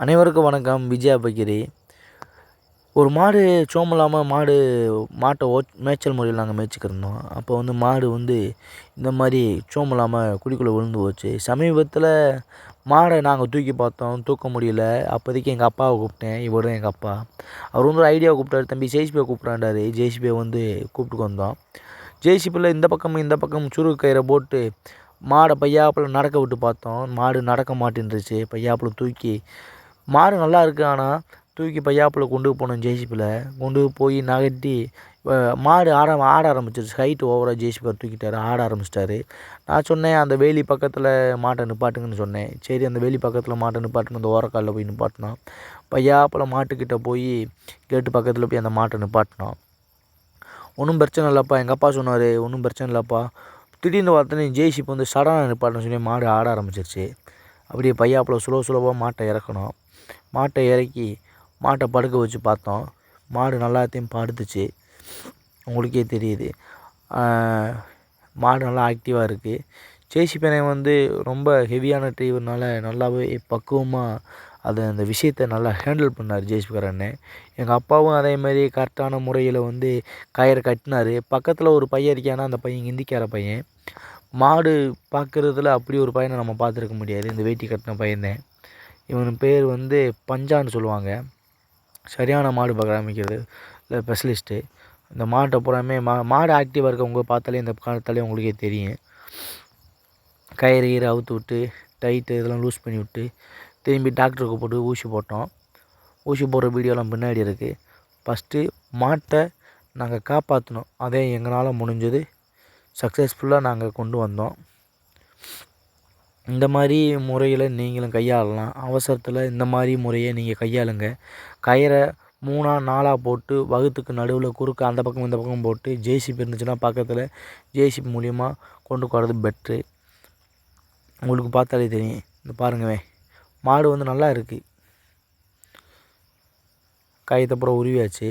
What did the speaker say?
அனைவருக்கும் வணக்கம். விஜயா பக்கிரி. ஒரு மாடு சோமலாமல் மாட்டை மேய்ச்சல் முறையில் நாங்கள் மேய்ச்சிக்கிருந்தோம். அப்போ மாடு இந்த மாதிரி சோமலாமல் குழிக்குள்ளே விழுந்து போச்சு. சமீபத்தில் மாடை நாங்கள் தூக்கி பார்த்தோம், தூக்க முடியல. அப்போதைக்கு எங்கள் அப்பாவை கூப்பிட்டேன். இவர் தான் எங்கள் அப்பா. அவர் ஒரு ஐடியா கூப்பிட்டாரு. தம்பி ஜேசிபியை கூப்பிட்றாண்டாரு. ஜேசிபியை கூப்பிட்டுக்கு வந்தோம். ஜேசிபியில் இந்த பக்கம் சுருக்கு கயிறை போட்டு மாடை பையாப்பில் நடக்க விட்டு பார்த்தோம். மாடு நடக்க மாட்டேன்ருச்சு. பையாப்பில் தூக்கி மாடு நல்லா இருக்குது. ஆனால் தூக்கி பையாப்பில் கொண்டு போனோம். ஜேசிபியில் கொண்டு போய் நகட்டி மாடு ஆட ஆரம்பிச்சிருச்சு. ஹைட்டு ஓவராக ஜேசிபி தூக்கிட்டார், ஆட ஆரம்பிச்சிட்டாரு. நான் சொன்னேன், அந்த வேலி பக்கத்தில் மாட்டை நிப்பாட்டுங்கன்னு சொன்னேன். சரி, அந்த வேலி பக்கத்தில் மாட்டை நிப்பாட்டுங்க. அந்த ஓரக்காலில் போய் நிப்பாட்டினோம். பையாப்பில் மாட்டுக்கிட்ட போய் கேட்டு பக்கத்தில் போய் அந்த மாட்டை நிப்பாட்டினோம். ஒன்றும் பிரச்சனை இல்லைப்பா. எங்கள் அப்பா சொன்னார், ஒன்றும் பிரச்சனை இல்லைப்பா. திடீர்னு பார்த்தோன்னே ஜேசிபி சடனாக நிப்பாட்டுன்னு சொல்லி மாடு ஆட ஆரம்பிச்சிருச்சு. அப்படியே பையாப்பில் சுலபமாக மாட்டை இறக்கணும். மாட்டை இறக்கி மாட்டை படுக்க வச்சு பார்த்தோம். மாடு நல்லாத்தையும் படுத்துச்சு. உங்களுக்கே தெரியுது, மாடு நல்லா ஆக்டிவாக இருக்குது. ஜேசிபி ரொம்ப ஹெவியான டிரைவர்னால நல்லாவே பக்குவமாக அந்த விஷயத்தை நல்லா ஹேண்டில் பண்ணார் ஜேசிபிக்காரண்ணே. எங்கள் அப்பாவும் அதேமாதிரி கரெக்டான முறையில் கயிறை கட்டினார். பக்கத்தில் ஒரு பையன் இருக்கானா, அந்த பையன் ஹிந்திக்கார பையன். மாடு பார்க்குறதுல அப்படி ஒரு பையனை நம்ம பார்த்துருக்க முடியாது. இந்த வேட்டி கட்டின பையன்தான். இவன் பேர் பஞ்சான்னு சொல்லுவாங்க. சரியான மாடு பராமரிக்கிறது இல்லை ஸ்பெஷலிஸ்ட்டு. இந்த மாட்டை பூராமே மாடு ஆக்டிவாக இருக்கவங்க பார்த்தாலே இந்த காலத்தாலே உங்களுக்கே தெரியும். கயிறு அவுத்து விட்டு டைட்டு இதெல்லாம் லூஸ் பண்ணி விட்டு திரும்பி டாக்டருக்கு போட்டு ஊசி போட்டோம். ஊசி போடுற வீடியோலாம் பின்னாடி இருக்குது. ஃபஸ்ட்டு மாட்டை நாங்கள் காப்பாற்றினோம். அதே எங்களால் முடிஞ்சது சக்ஸஸ்ஃபுல்லாக நாங்கள் கொண்டு வந்தோம். இந்த மாதிரி முறையில் நீங்களும் கையாளலாம். அவசரத்தில் இந்த மாதிரி முறையை நீங்கள் கையாளுங்க. கயிறை 3 4 போட்டு வகுத்துக்கு நடுவில் குறுக்க அந்த பக்கம் இந்த பக்கம் போட்டு ஜேசிபி இருந்துச்சுன்னா பக்கத்தில் ஜேசிபி மூலிமா கொண்டு போகிறது பெட்ரு. உங்களுக்கு பார்த்தாலே தெரியும். இந்த பாருங்கவே, மாடு நல்லா இருக்குது. கயிற்றை அப்புறம் உருவியாச்சு.